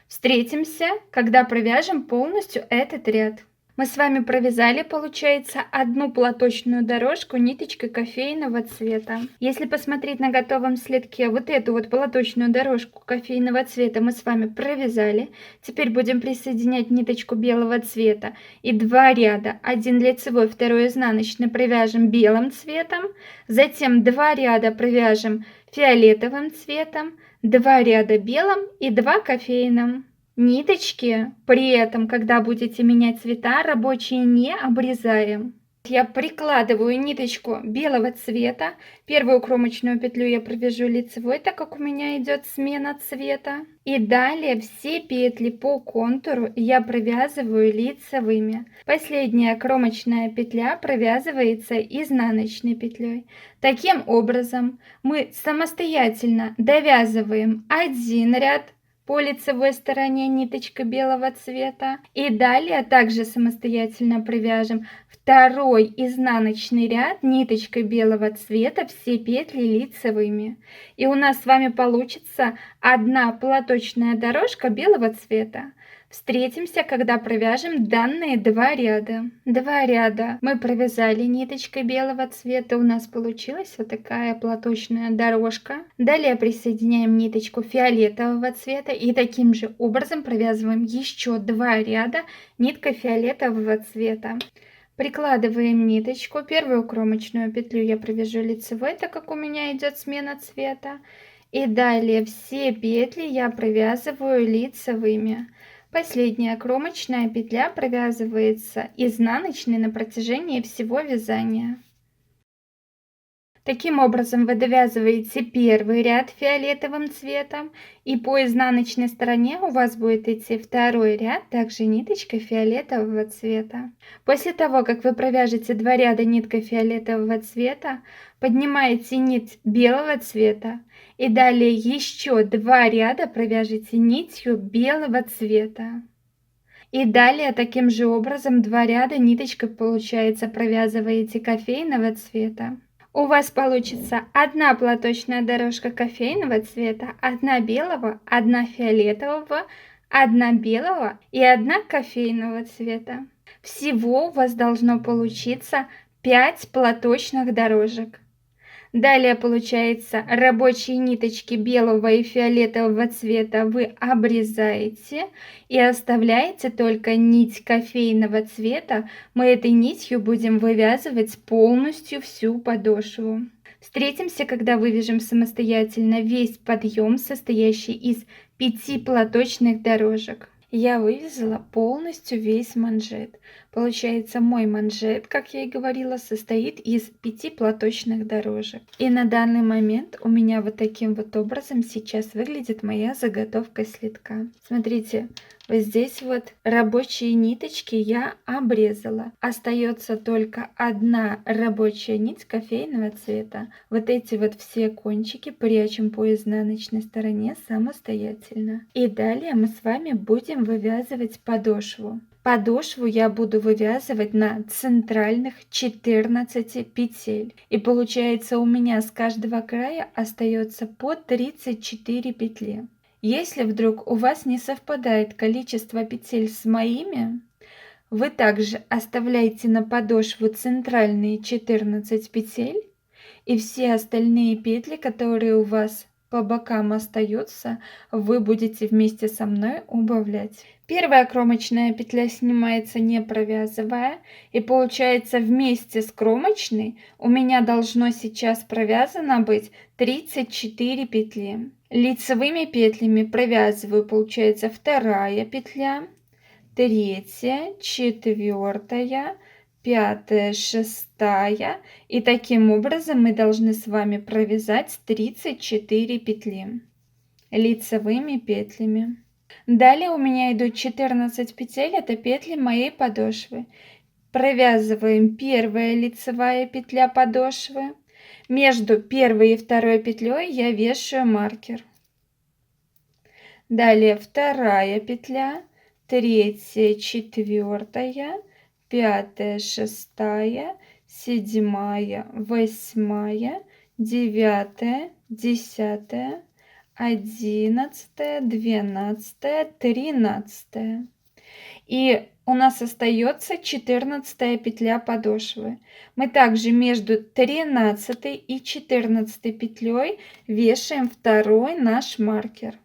Встретимся, когда провяжем полностью этот ряд. Мы с вами провязали, получается, 1 платочную дорожку ниточкой кофейного цвета. Если посмотреть на готовом следке, вот эту вот платочную дорожку кофейного цвета мы с вами провязали. Теперь будем присоединять ниточку белого цвета и 2 ряда, 1 лицевой, 2 изнаночный, провяжем белым цветом, затем 2 ряда провяжем фиолетовым цветом, 2 ряда белым и 2 кофейным. Ниточки при этом, когда будете менять цвета, рабочие не обрезаем. Я прикладываю ниточку белого цвета. Первую кромочную петлю я провяжу лицевой, так как у меня идет смена цвета. И далее все петли по контуру я провязываю лицевыми. Последняя кромочная петля провязывается изнаночной петлей. Таким образом мы самостоятельно довязываем один ряд по лицевой стороне ниточка белого цвета. И далее также самостоятельно провяжем второй изнаночный ряд ниточкой белого цвета, все петли лицевыми. И у нас с вами получится 1 платочная дорожка белого цвета. Встретимся, когда провяжем данные 2 ряда. 2 ряда мы провязали ниточкой белого цвета, у нас получилась вот такая платочная дорожка. Далее присоединяем ниточку фиолетового цвета и таким же образом провязываем еще 2 ряда ниткой фиолетового цвета. Прикладываем ниточку, первую кромочную петлю я провяжу лицевой, так как у меня идет смена цвета. И далее все петли я провязываю лицевыми. Последняя кромочная петля провязывается изнаночной на протяжении всего вязания. Таким образом вы довязываете первый ряд фиолетовым цветом, и по изнаночной стороне у вас будет идти второй ряд также ниточкой фиолетового цвета. После того, как вы провяжете 2 ряда ниткой фиолетового цвета, поднимаете нить белого цвета и далее еще 2 ряда провяжите нитью белого цвета. И далее таким же образом 2 ряда ниточкой, получается, провязываете кофейного цвета. У вас получится одна платочная дорожка кофейного цвета, одна белого, одна фиолетового, одна белого и одна кофейного цвета. Всего у вас должно получиться 5 платочных дорожек. Далее получается рабочие ниточки белого и фиолетового цвета вы обрезаете и оставляете только нить кофейного цвета. Мы этой нитью будем вывязывать полностью всю подошву. Встретимся, когда вывяжем самостоятельно весь подъем, состоящий из 5 платочных дорожек. Я вывязала полностью весь манжет. Получается, мой манжет, как я и говорила, состоит из 5 платочных дорожек. И на данный момент у меня вот таким вот образом сейчас выглядит моя заготовка слитка. Смотрите, вот здесь вот рабочие ниточки я обрезала. Остается только одна рабочая нить кофейного цвета. Вот эти вот все кончики прячем по изнаночной стороне самостоятельно. И далее мы с вами будем вывязывать подошву. Подошву я буду вывязывать на центральных 14 петель. И получается у меня с каждого края остается по 34 петли. Если вдруг у вас не совпадает количество петель с моими, вы также оставляете на подошву центральные 14 петель и все остальные петли, которые у вас по бокам остаются, вы будете вместе со мной убавлять. Первая кромочная петля снимается не провязывая, и получается вместе с кромочной у меня должно сейчас провязано быть 34 петли. Лицевыми петлями провязываю, получается, вторая петля, третья, четвертая, пятая, шестая, и таким образом мы должны с вами провязать 34 петли лицевыми петлями. Далее у меня идут 14 петель, это петли моей подошвы. Провязываем первая лицевая петля подошвы. Между первой и второй петлей я вешаю маркер. Далее вторая петля, третья, четвертая, пятая, шестая, седьмая, восьмая, девятая, десятая, 11, 12, 13. И у нас остается 14 петля подошвы. Мы также между 13 и 14 петлей вешаем второй наш маркер.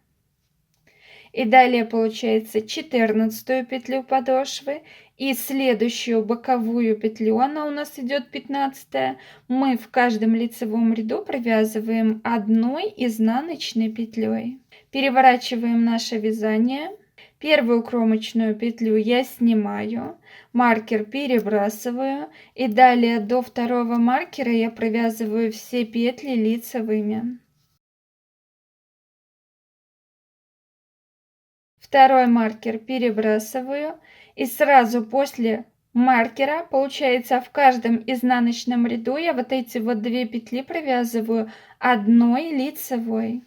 И далее получается 14 петлю подошвы и следующую боковую петлю, она у нас идет 15, мы в каждом лицевом ряду провязываем одной изнаночной петлей. Переворачиваем наше вязание. Первую кромочную петлю я снимаю, маркер перебрасываю, и далее до второго маркера я провязываю все петли лицевыми. Второй маркер перебрасываю, и сразу после маркера, получается, в каждом изнаночном ряду я вот эти вот 2 петли провязываю одной лицевой.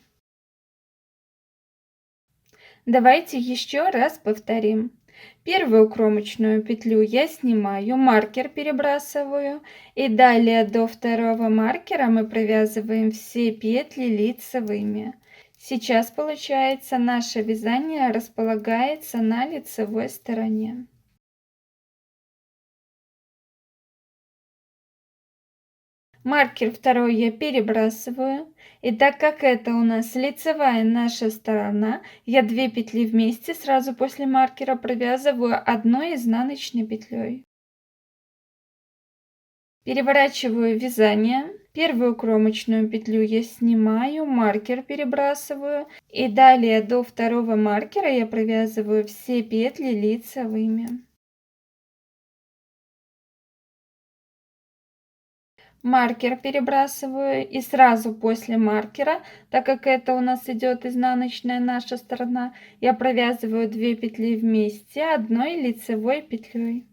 Давайте еще раз повторим. Первую кромочную петлю я снимаю, маркер перебрасываю, и далее до второго маркера мы провязываем все петли лицевыми. Сейчас получается наше вязание располагается на лицевой стороне. Маркер второй я перебрасываю, и так как это у нас лицевая наша сторона, я 2 петли вместе сразу после маркера провязываю одной изнаночной петлей. Переворачиваю вязание. Первую кромочную петлю я снимаю, маркер перебрасываю, и далее до второго маркера я провязываю все петли лицевыми. Маркер перебрасываю, и сразу после маркера, так как это у нас идет изнаночная наша сторона, я провязываю 2 петли вместе одной лицевой петлей.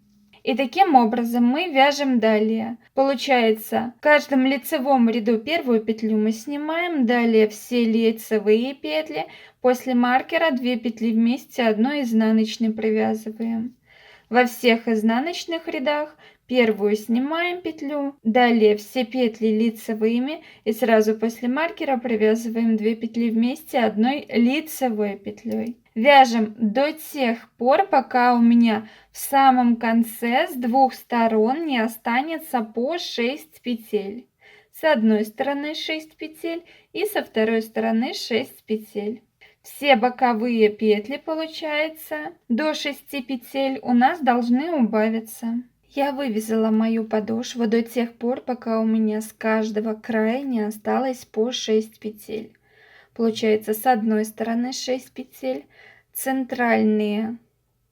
И таким образом мы вяжем далее. Получается, в каждом лицевом ряду первую петлю мы снимаем, далее все лицевые петли, после маркера 2 петли вместе одной изнаночной провязываем. Во всех изнаночных рядах первую снимаем петлю, далее все петли лицевыми, и сразу после маркера провязываем 2 петли вместе одной лицевой петлей. Вяжем до тех пор, пока у меня в самом конце с двух сторон не останется по 6 петель. С одной стороны 6 петель и со второй стороны 6 петель. Все боковые петли, получается, до 6 петель у нас должны убавиться. Я вывязала мою подошву до тех пор, пока у меня с каждого края не осталось по 6 петель. Получается, с одной стороны 6 петель, центральные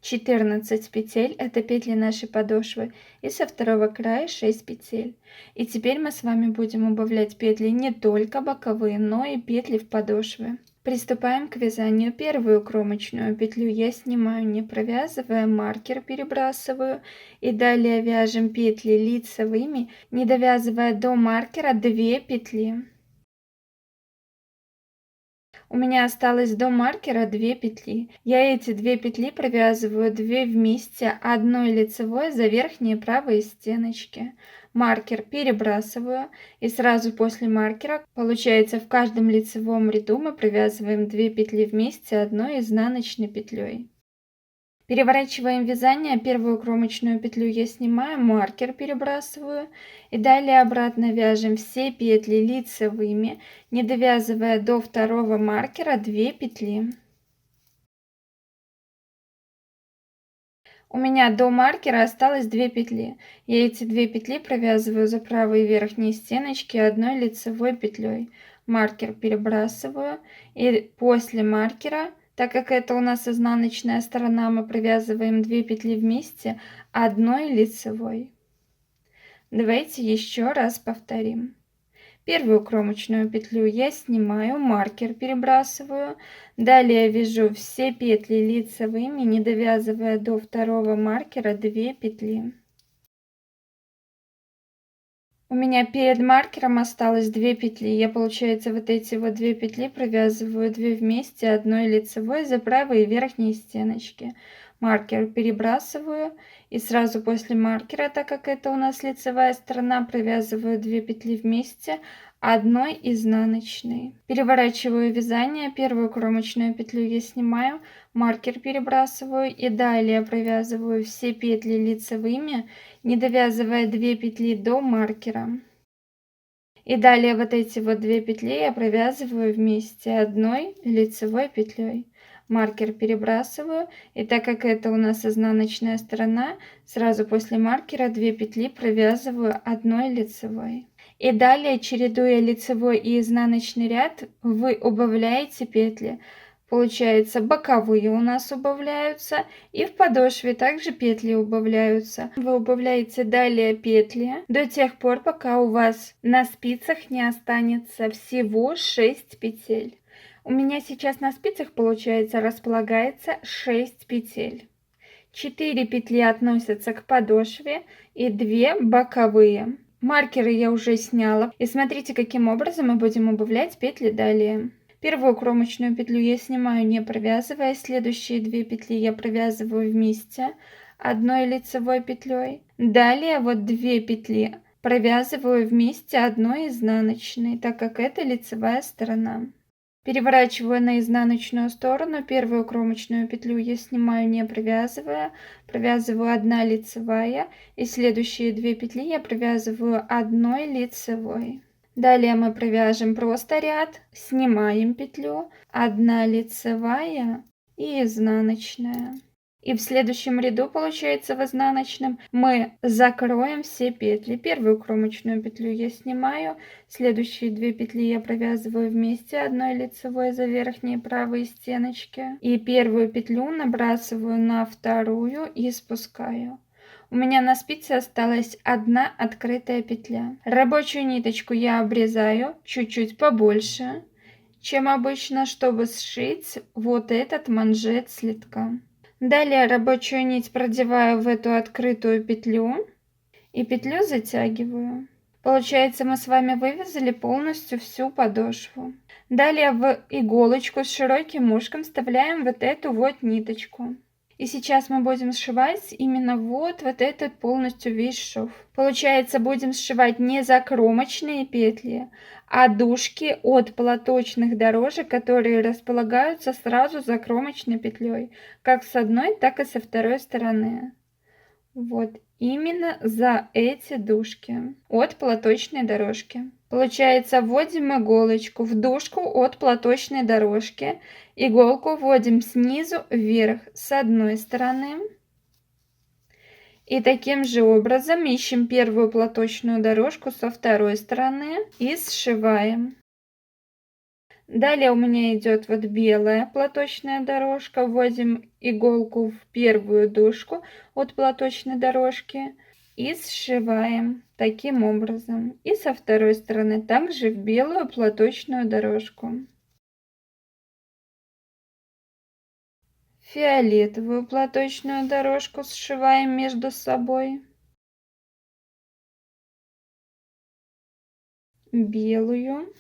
14 петель, это петли нашей подошвы, и со второго края 6 петель. И теперь мы с вами будем убавлять петли не только боковые, но и петли в подошве. Приступаем к вязанию. Первую кромочную петлю я снимаю, не провязывая, маркер перебрасываю, и далее вяжем петли лицевыми, не довязывая до маркера 2 петли. У меня осталось до маркера 2 петли. Я эти 2 петли провязываю 2 вместе одной лицевой за верхние правые стеночки. Маркер перебрасываю, и сразу после маркера, получается, в каждом лицевом ряду мы провязываем 2 петли вместе одной изнаночной петлей. Переворачиваем вязание. Первую кромочную петлю я снимаю, маркер перебрасываю, и далее обратно вяжем все петли лицевыми, не довязывая до второго маркера 2 петли. У меня до маркера осталось 2 петли. Я эти 2 петли провязываю за правые верхние стеночки одной лицевой петлей. Маркер перебрасываю, и после маркера, так как это у нас изнаночная сторона, мы провязываем 2 петли вместе одной лицевой. Давайте еще раз повторим. Первую кромочную петлю я снимаю, маркер перебрасываю, далее вяжу все петли лицевыми, не довязывая до второго маркера 2 петли. У меня перед маркером осталось 2 петли. Я, получается, вот эти вот 2 петли провязываю 2 вместе одной лицевой за правые верхние стеночки. Маркер перебрасываю, и сразу после маркера, так как это у нас лицевая сторона, провязываю 2 петли вместе одной изнаночной. Переворачиваю вязание. Первую кромочную петлю я снимаю, маркер перебрасываю, и далее провязываю все петли лицевыми, не довязывая 2 петли до маркера. И далее вот эти вот 2 петли я провязываю вместе одной лицевой петлей. Маркер перебрасываю, и так как это у нас изнаночная сторона, сразу после маркера 2 петли провязываю одной лицевой. И далее, чередуя лицевой и изнаночный ряд, вы убавляете петли. Получается, боковые у нас убавляются, и в подошве также петли убавляются. Вы убавляете далее петли до тех пор, пока у вас на спицах не останется всего 6 петель. У меня сейчас на спицах, получается, располагается 6 петель. 4 петли относятся к подошве и 2 боковые. Маркеры я уже сняла. И смотрите, каким образом мы будем убавлять петли далее. Первую кромочную петлю я снимаю, не провязывая. Следующие 2 петли я провязываю вместе одной лицевой петлей. Далее вот 2 петли провязываю вместе одной изнаночной, так как это лицевая сторона. Переворачиваю на изнаночную сторону. Первую кромочную петлю я снимаю, не провязывая, провязываю 1 лицевая, и следующие 2 петли я провязываю одной лицевой. Далее мы провяжем просто ряд, снимаем петлю, 1 лицевая и изнаночная. И в следующем ряду, получается, в изнаночном, мы закроем все петли. Первую кромочную петлю я снимаю, следующие 2 петли я провязываю вместе одной лицевой за верхние правые стеночки. И первую петлю набрасываю на вторую и спускаю. У меня на спице осталась одна открытая петля. Рабочую ниточку я обрезаю чуть-чуть побольше, чем обычно, чтобы сшить вот этот манжет слитка. Далее рабочую нить продеваю в эту открытую петлю и петлю затягиваю. Получается, мы с вами вывязали полностью всю подошву. Далее в иголочку с широким ушком вставляем вот эту вот ниточку. И сейчас мы будем сшивать именно вот этот полностью весь шов. Получается, будем сшивать не закромочные петли, а дужки от платочных дорожек, которые располагаются сразу за кромочной петлей, как с одной, так и со второй стороны. Вот именно за эти дужки от платочной дорожки. Получается, вводим иголочку в дужку от платочной дорожки, иголку вводим снизу вверх с одной стороны. И таким же образом ищем первую платочную дорожку со второй стороны и сшиваем. Далее у меня идет вот белая платочная дорожка. Вводим иголку в первую дужку от платочной дорожки и сшиваем таким образом. И со второй стороны также в белую платочную дорожку. Фиолетовую платочную дорожку сшиваем между собой. Белую.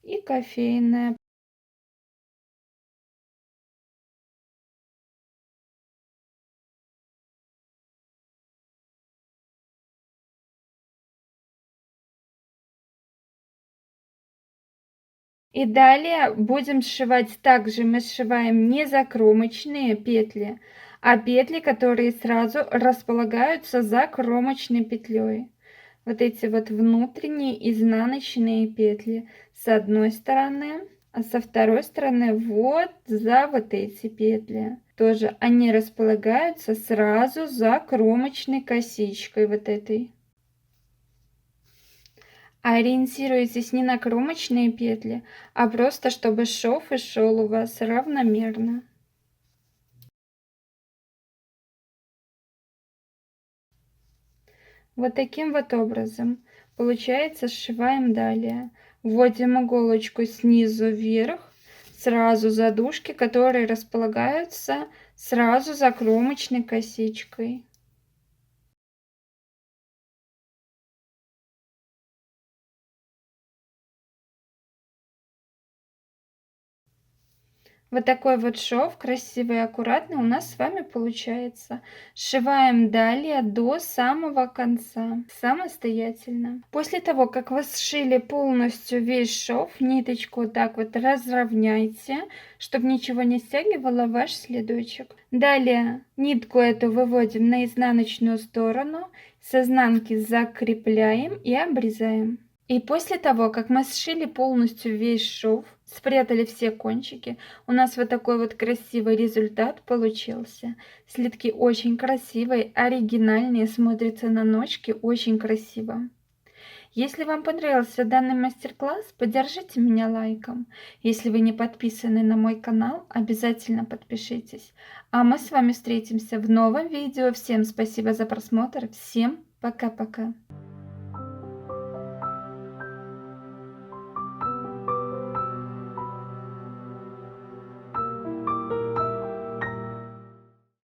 И кофейная. И далее будем сшивать также, мы сшиваем не закромочные петли, а петли, которые сразу располагаются за кромочной петлей. Вот эти вот внутренние изнаночные петли с одной стороны, а со второй стороны вот за вот эти петли. Тоже они располагаются сразу за кромочной косичкой вот этой. Ориентируйтесь не на кромочные петли, а просто чтобы шов и шел у вас равномерно. Вот таким вот образом. Получается, сшиваем далее. Вводим иголочку снизу вверх, сразу за дужки, которые располагаются сразу за кромочной косичкой. Вот такой вот шов красивый и аккуратный у нас с вами получается. Сшиваем далее до самого конца самостоятельно. После того, как вы сшили полностью весь шов, ниточку вот так вот разровняйте, чтобы ничего не стягивало ваш следочек. Далее нитку эту выводим на изнаночную сторону, с изнанки закрепляем и обрезаем. И после того, как мы сшили полностью весь шов, спрятали все кончики, у нас вот такой вот красивый результат получился. Слитки очень красивые, оригинальные, смотрятся на ножке очень красиво. Если вам понравился данный мастер-класс, поддержите меня лайком. Если вы не подписаны на мой канал, обязательно подпишитесь. А мы с вами встретимся в новом видео. Всем спасибо за просмотр. Всем пока-пока.